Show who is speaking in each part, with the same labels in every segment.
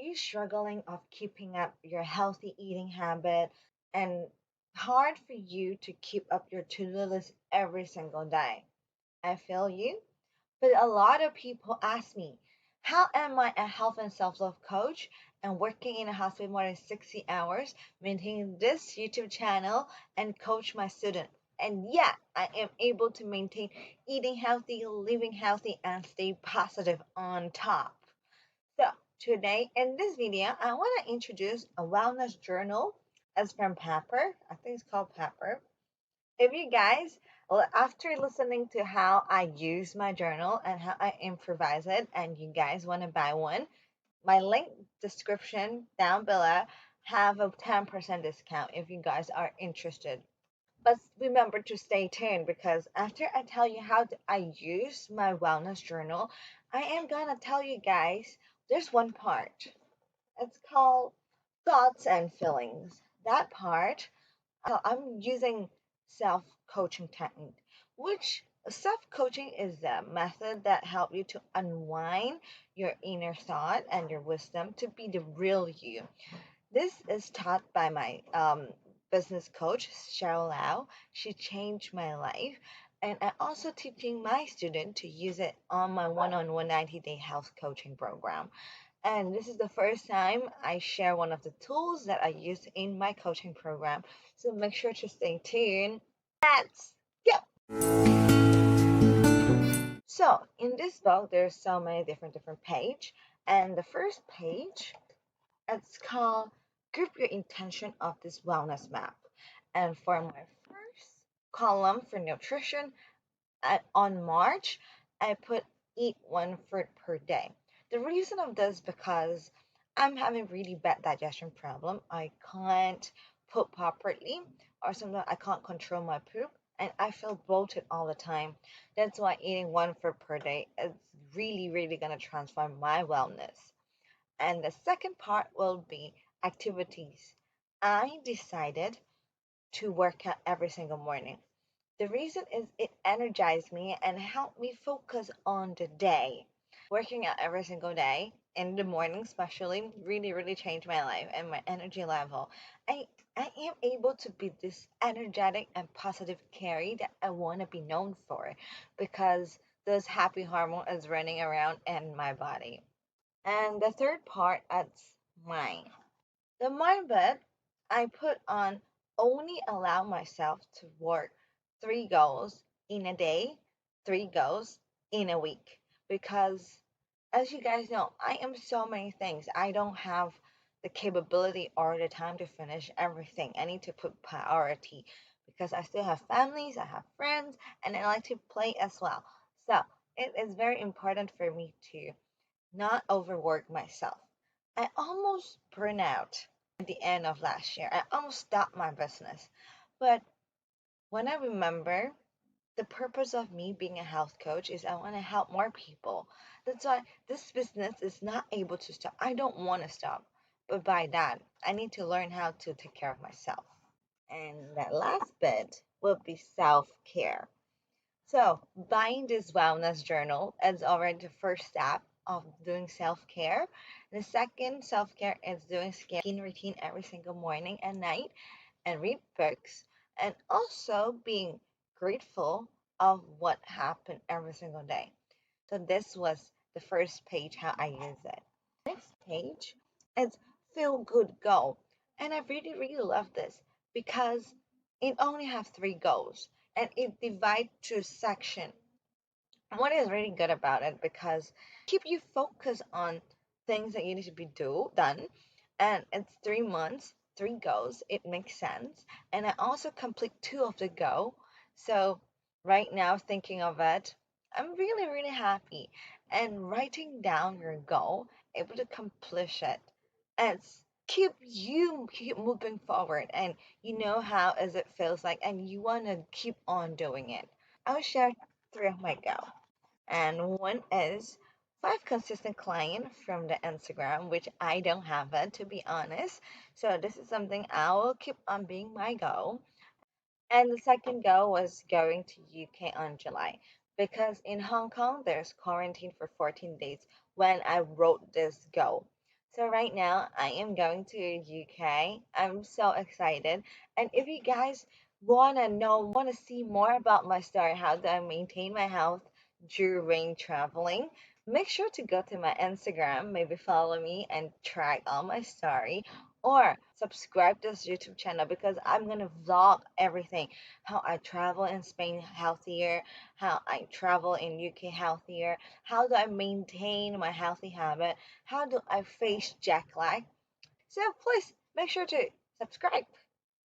Speaker 1: you struggling of keeping up your healthy eating habit and hard for you to keep up your to-do list every single day? I feel you, but a lot of people ask me, how am I a health and self-love coach and working in a house with more than 60 hours, maintaining this YouTube channel and coach my student? And yet I am able to maintain eating healthy, living healthy, and stay positive on top. So today in this video, I want to introduce a wellness journal. It's from Pepper. I think it's called Pepper. If you guys, well, after listening to how I use my journal and how I improvise it, and you guys want to buy one, my link description down below have a 10% discount if you guys are interested. But remember to stay tuned because after I tell you how I use my wellness journal, I am gonna tell you guys there's one part. It's called thoughts and feelings. That part, I'm using self coaching technique, which self coaching is the method that help you to unwind your inner thought and your wisdom to be the real you. This is taught by my business coach, Cheryl Lau. She changed my life. And I'm also teaching my student to use it on my one-on-one 90-day health coaching program. And this is the first time I share one of the tools that I use in my coaching program. So make sure to stay tuned. Let's go! So in this book, there's so many different page. And the first page, it's called Group Your Intention of this Wellness Map. And for my first column for nutrition, on March, I put eat one fruit per day. The reason of this because I'm having really bad digestion problem. I can't poop properly, or sometimes I can't control my poop, and I feel bloated all the time. That's why eating one fruit per day is really gonna transform my wellness. And the second part will be activities. I decided to work out every single morning. The reason is it energized me and helped me focus on the day. Working out every single day, in the morning especially, really changed my life and my energy level. I I am able to be this energetic and positive Carrie that I want to be known for because this happy hormone is running around in my body. And the third part is mind. The mind bit I put on only allow myself to work 3 goals in a day, 3 goals in a week. Because as you guys know, I am so many things. I don't have the capability or the time to finish everything. I need to put priority because I still have families, I have friends, and I like to play as well. So it is very important for me to not overwork myself. I almost burned out at the end of last year. I almost stopped my business. But when I remember the purpose of me being a health coach is I want to help more people. That's why this business is not able to stop. I don't want to stop. But by that, I need to learn how to take care of myself. And that last bit will be self care. So, buying this wellness journal is already the first step of doing self care. The second self care is doing skin routine every single morning and night and read books and also being grateful of what happened every single day. So, this was the first page how I use it. Next page is feel good goal. And I really love this because it only have 3 goals and it divide to section. What is really good about it because keep you focused on things that you need to be done, and it's 3 months, 3 goals. It makes sense, and I also complete two of the goal. So right now, thinking of it, I'm really happy. And writing down your goal, able to accomplish it, and keep moving forward, and you know how as it feels like, and you want to keep on doing it. I'll share three of my goals and one is 5 consistent client from the Instagram, which I don't have it to be honest. So this is something I will keep on being my goal. And the second goal was going to UK on July because in Hong Kong there's quarantine for 14 days when I wrote this goal. So right now I am going to UK. I'm so excited. And if you guys wanna see more about my story, how do I maintain my health during traveling, make sure to go to my Instagram, maybe follow me and track all my story, or subscribe to this YouTube channel because I'm gonna vlog everything. How I travel in Spain healthier, how I travel in UK healthier, how do I maintain my healthy habit, how do I face jet lag? So please make sure to subscribe.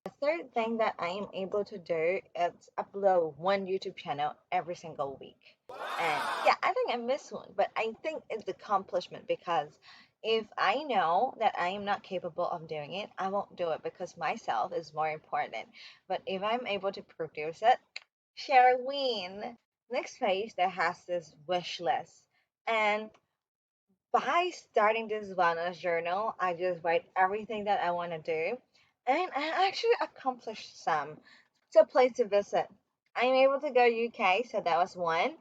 Speaker 1: The third thing that I am able to do is upload one YouTube channel every single week. And yeah, I think I missed one, but I think it's accomplishment because if I know that I am not capable of doing it, I won't do it because myself is more important. But if I'm able to produce it, share a win. Next page that has this wish list. And by starting this wellness journal, I just write everything that I want to do, and I actually accomplished some. So, place to visit. I'm able to go UK, so that was one.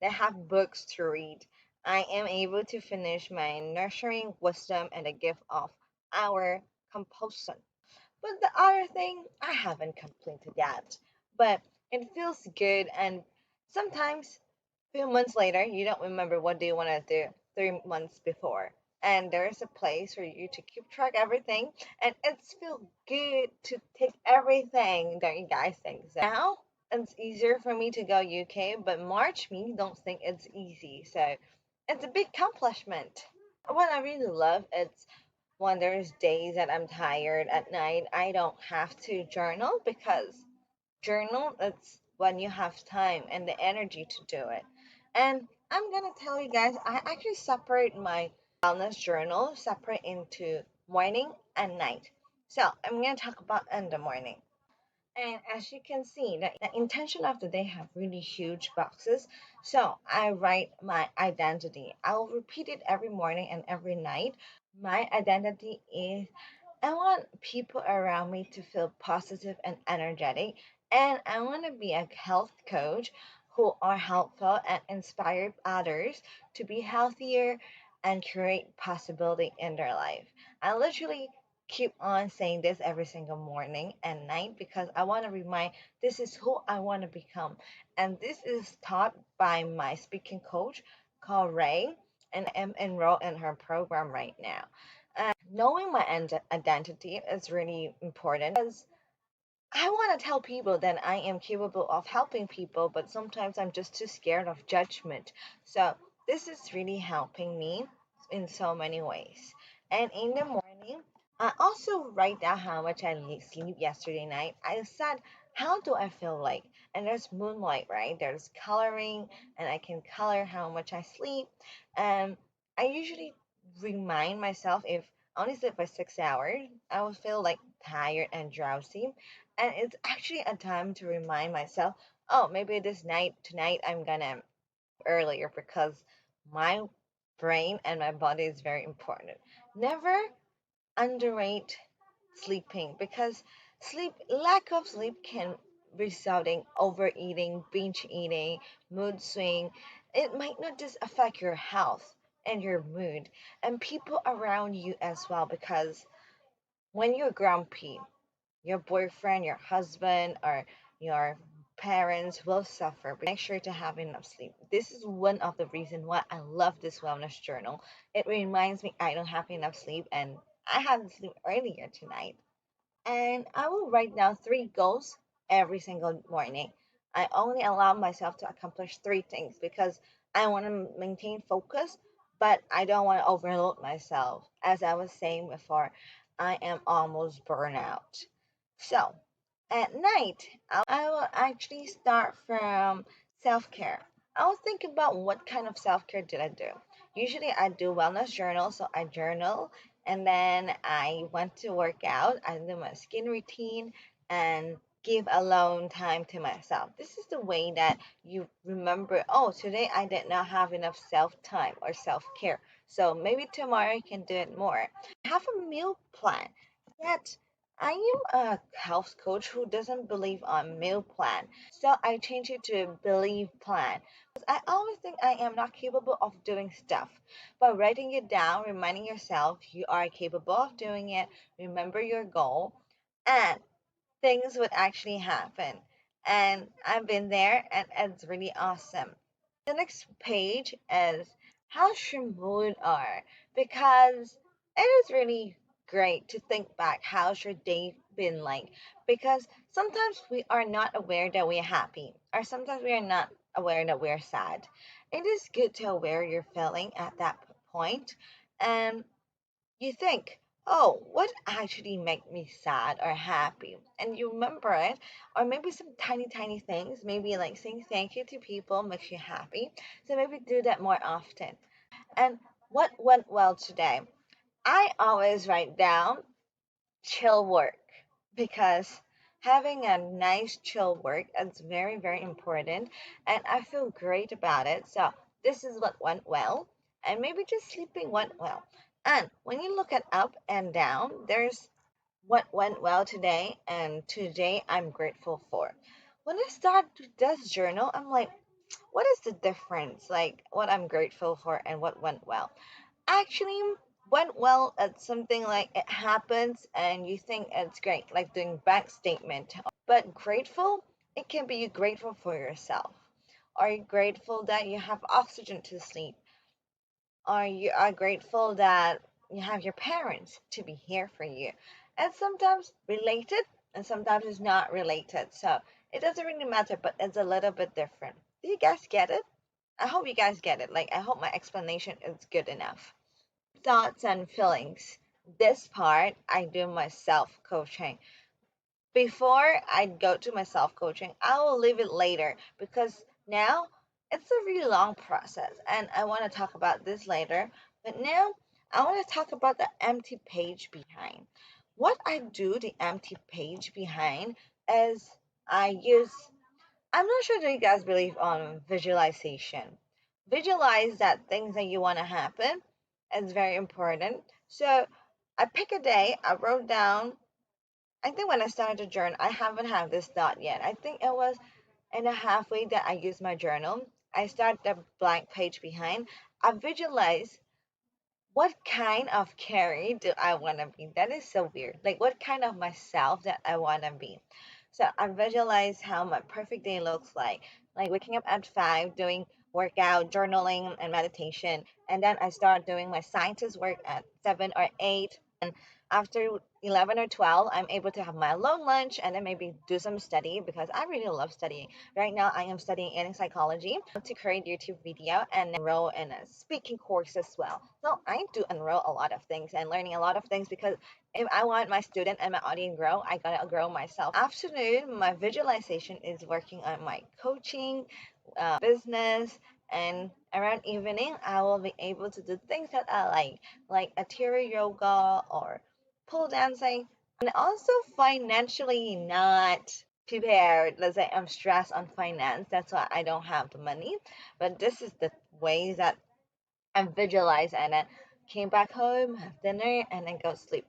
Speaker 1: They have books to read. I am able to finish my nurturing wisdom and the gift of our compulsion. But the other thing, I haven't completed yet. But it feels good, and sometimes few months later, you don't remember what do you want to do 3 months before. And there's a place for you to keep track everything, and it's feel good to take everything. Don't you guys think so? Now it's easier for me to go UK, but March me don't think it's easy. So it's a big accomplishment. What I really love is when there's days that I'm tired at night, I don't have to journal because journal it's when you have time and the energy to do it. And I'm gonna tell you guys, I actually separate my wellness journal separate into morning and night. So I'm gonna talk about in the morning. And as you can see, the intention of the day have really huge boxes. So I write my identity. I'll repeat it every morning and every night. My identity is I want people around me to feel positive and energetic, and I want to be a health coach who are helpful and inspire others to be healthier and create possibility in their life. I literally keep on saying this every single morning and night because I want to remind this is who I want to become. And this is taught by my speaking coach called Ray, and I am enrolled in her program right now. Knowing my identity is really important because I want to tell people that I am capable of helping people, but sometimes I'm just too scared of judgment. So this is really helping me in so many ways. And in the morning, I also write down how much I sleep yesterday night. I said, how do I feel like? And there's moonlight, right? There's coloring, and I can color how much I sleep. And I usually remind myself if I only sleep for 6 hours, I will feel like tired and drowsy, and it's actually a time to remind myself, oh, maybe this night tonight I'm gonna earlier because my brain and my body is very important. Never underrate sleeping because lack of sleep can result in overeating, binge eating, mood swing. It might not just affect your health and your mood and people around you as well because when you're grumpy, your boyfriend, your husband, or your parents will suffer. But make sure to have enough sleep. This is one of the reasons why I love this wellness journal. It reminds me I don't have enough sleep and I had to sleep earlier tonight. And I will write down 3 goals every single morning. I only allow myself to accomplish 3 things because I want to maintain focus, but I don't want to overload myself. As I was saying before, I am almost burnout. So at night, I will actually start from self care. I'll think about what kind of self care did I do. Usually, I do wellness journal, so I journal and then I went to work out. I did my skin routine and give alone time to myself. This is the way that you remember, oh, today I did not have enough self time or self care. So maybe tomorrow I can do it more. Have a meal plan. Get I am a health coach who doesn't believe on meal plan. So I changed it to believe plan. I always think I am not capable of doing stuff. But writing it down, reminding yourself you are capable of doing it, remember your goal, and things would actually happen. And I've been there and it's really awesome. The next page is how's your mood are, because it is really great to think back how's your day been like, because sometimes we are not aware that we're happy or sometimes we are not aware that we're sad. It is good to aware you're feeling at that point, and you think, oh, what actually make me sad or happy? And you remember it, or maybe some tiny, tiny things, maybe like saying thank you to people makes you happy. So maybe do that more often. And what went well today? I always write down chill work, because having a nice chill work is very, very important. And I feel great about it. So this is what went well. And maybe just sleeping went well. And when you look at up and down, there's what went well today and today I'm grateful for. When I start this journal, I'm like, what is the difference? Like what I'm grateful for and what went well. Actually went well at something like it happens and you think it's great, like doing bank statement. But grateful, it can be you grateful for yourself. Are you grateful that you have oxygen to sleep? Are you are grateful that you have your parents to be here for you? And sometimes related and sometimes it's not related. So it doesn't really matter, but it's a little bit different. Do you guys get it? I hope you guys get it. Like I hope my explanation is good enough. Thoughts and feelings. This part I do my self coaching. Before I go to my self coaching, I will leave it later because now it's a really long process and I want to talk about this later. But now I want to talk about the empty page behind. What I do, the empty page behind, is I use, I'm not sure that you guys believe on visualization. Visualize that things that you want to happen is very important. So I pick a day, I wrote down, I think when I started to journal, I haven't had this thought yet. I think it was in a halfway that I used my journal. I start the blank page behind. I visualize what kind of Carrie do I want to be? That is so weird. Like, what kind of myself that I want to be? So I visualize how my perfect day looks like waking up at 5, doing workout, journaling, and meditation. And then I start doing my scientist work at 7 or 8. And after 11 or 12, I'm able to have my alone lunch and then maybe do some study because I really love studying. Right now, I am studying eating psychology to create YouTube video and enroll in a speaking course as well. So I do enroll a lot of things and learning a lot of things because if I want my student and my audience grow, I gotta grow myself. Afternoon, my visualization is working on my coaching, business, and around evening, I will be able to do things that I like ethereal yoga or pole dancing, and also financially not prepared. Let's say I'm stressed on finance, that's why I don't have the money. But this is the ways that I visualize and then came back home, have dinner, and then go sleep,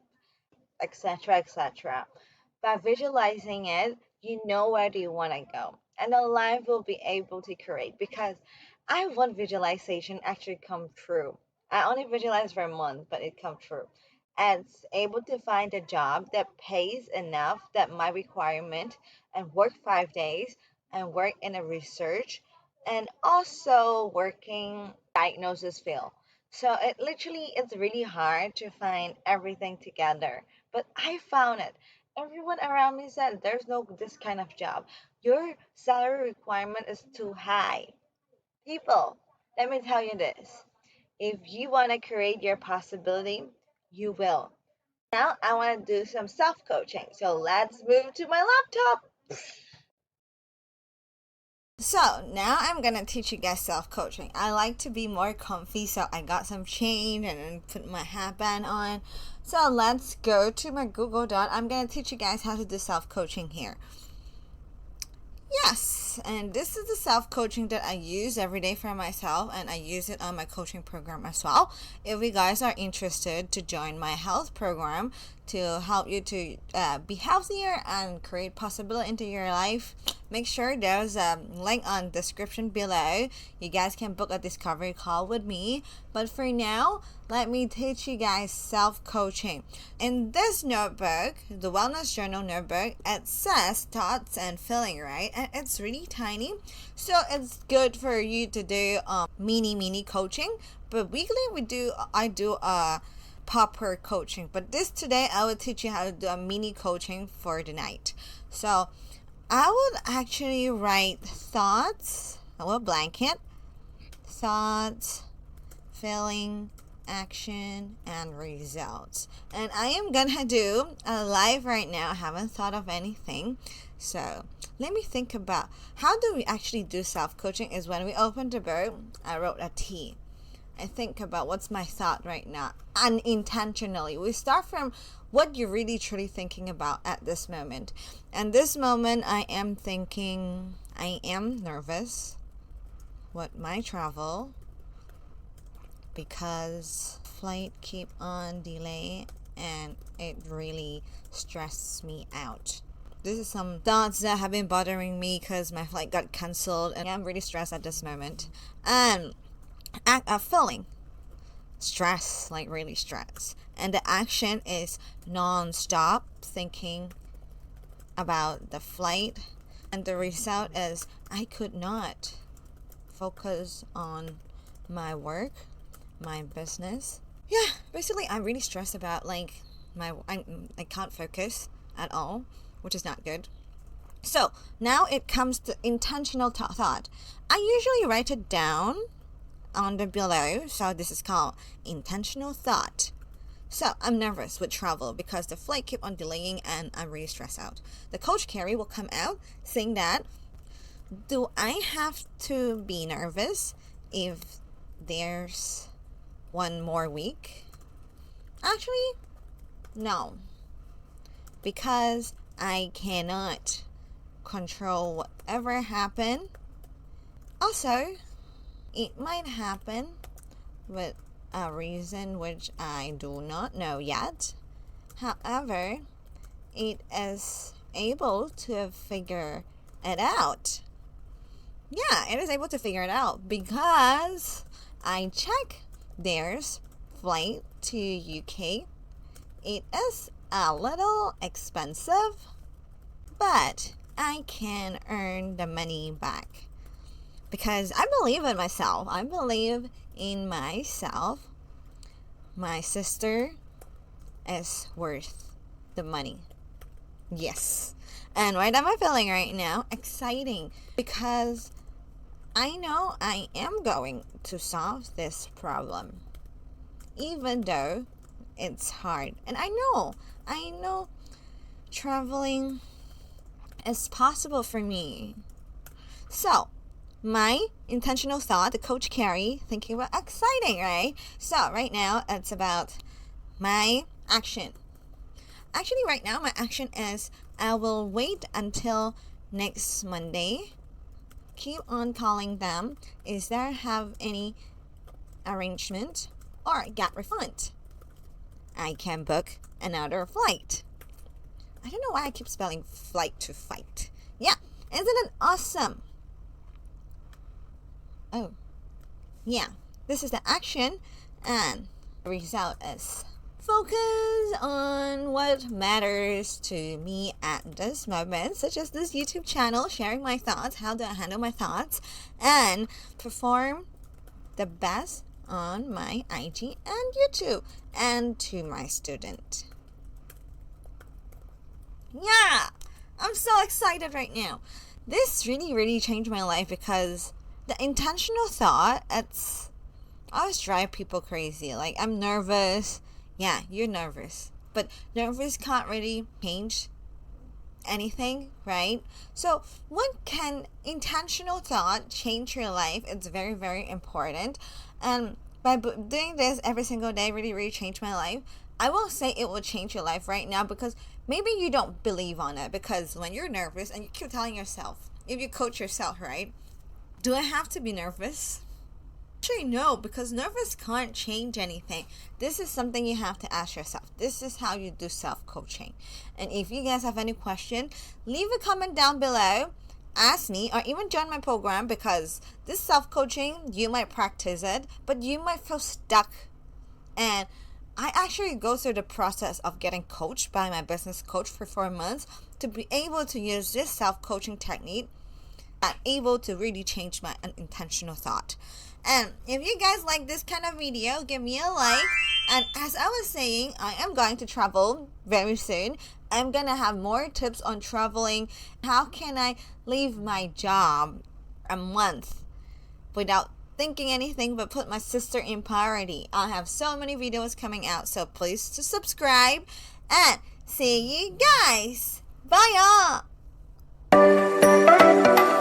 Speaker 1: etc., etc. By visualizing it, you know where do you want to go, and the life will be able to create. Because I want visualization actually come true. I only visualize for a month, but it come true. And it's able to find a job that pays enough that my requirement, and work 5 days, and work in a research, and also working diagnosis field. So it literally it's really hard to find everything together, but I found it. Everyone around me said there's no this kind of job. Your salary requirement is too high. People, let me tell you this. If you want to create your possibility, you will. Now I want to do some self-coaching. So let's move to my laptop. So now I'm gonna teach you guys self-coaching. I like to be more comfy, so I got some change and then put my headband on. So let's go to my Google Doc. I'm gonna teach you guys how to do self-coaching here.
Speaker 2: Yes, and this is the self coaching that I use every day for myself, and I use it on my coaching program as well. If you guys are interested to join my health program to help you to be healthier and create possibility into your life, make sure there's a link on description below. You guys can book a discovery call with me. But for now, let me teach you guys self coaching. In this notebook, the Wellness Journal notebook, it says thoughts and feeling, right? And it's really tiny, so it's good for you to do mini coaching. But weekly I do a papier coaching. But this today I will teach you how to do a mini coaching for the night. So I would actually write thoughts, a blanket, thoughts, feeling, action, and results. And I am gonna do a live right now. I haven't thought of anything. So let me think about how do we actually do self-coaching is when we open the book, I wrote a T. I think about what's my thought right now unintentionally. We start from what you're really truly thinking about at this moment. And this moment I am thinking I am nervous with my travel because flight keep on delay and it really stresses me out. This is some thoughts that have been bothering me because my flight got cancelled and I'm really stressed at this moment. And feeling stress, like really stress. And the action is non-stop thinking about the flight. And the result is I could not focus on my work, my business. Yeah, basically I'm really stressed about like I can't focus at all, which is not good. So now it comes to intentional thought. I usually write it down on the below, so this is called intentional thought. So I'm nervous with travel because the flight keep on delaying and I'm really stressed out. The coach Carrie will come out saying that, do I have to be nervous if there's one more week? Actually, no, because I cannot control whatever happen. Also, it might happen with a reason which I do not know yet. However, it is able to figure it out. Yeah, it is able to figure it out because I check there's flight to UK. It is a little expensive, but I can earn the money back. Because I believe in myself. I believe in myself. My sister is worth the money. Yes. And what am I feeling right now? Exciting. Because I know I am going to solve this problem. Even though it's hard. And I know traveling is possible for me. So, my intentional thought, the Coach Carrie, thinking about exciting, right? So right now it's about my action. Actually, right now my action is I will wait until next Monday. Keep on calling them. Is there have any arrangement or get refund? I can book another flight. I don't know why I keep spelling flight to fight. Yeah, isn't it awesome? Oh, yeah, this is the action, and the result is focus on what matters to me at this moment, such as this YouTube channel, sharing my thoughts, how do I handle my thoughts, and perform the best on my IG and YouTube, and to my student. Yeah, I'm so excited right now. This really changed my life because the intentional thought, it's always drive people crazy. Like, I'm nervous. Yeah, you're nervous. But nervous can't really change anything, right? So when can intentional thought change your life? It's very important. And by doing this every single day really changed my life. I won't say it will change your life right now because maybe you don't believe on it, because when you're nervous and you keep telling yourself if you coach yourself, right? Do I have to be nervous? Actually, no, because nervous can't change anything. This is something you have to ask yourself. This is how you do self-coaching. And if you guys have any question, leave a comment down below. Ask me or even join my program, because this self-coaching, you might practice it, but you might feel stuck. And I actually go through the process of getting coached by my business coach for 4 months to be able to use this self-coaching technique and able to really change my unintentional thought. And if you guys like this kind of video, give me a like. And as I was saying, I am going to travel very soon. I'm gonna have more tips on traveling. How can I leave my job a month without thinking anything but put my sister in priority? I have so many videos coming out, so please to subscribe and see you guys. Bye y'all.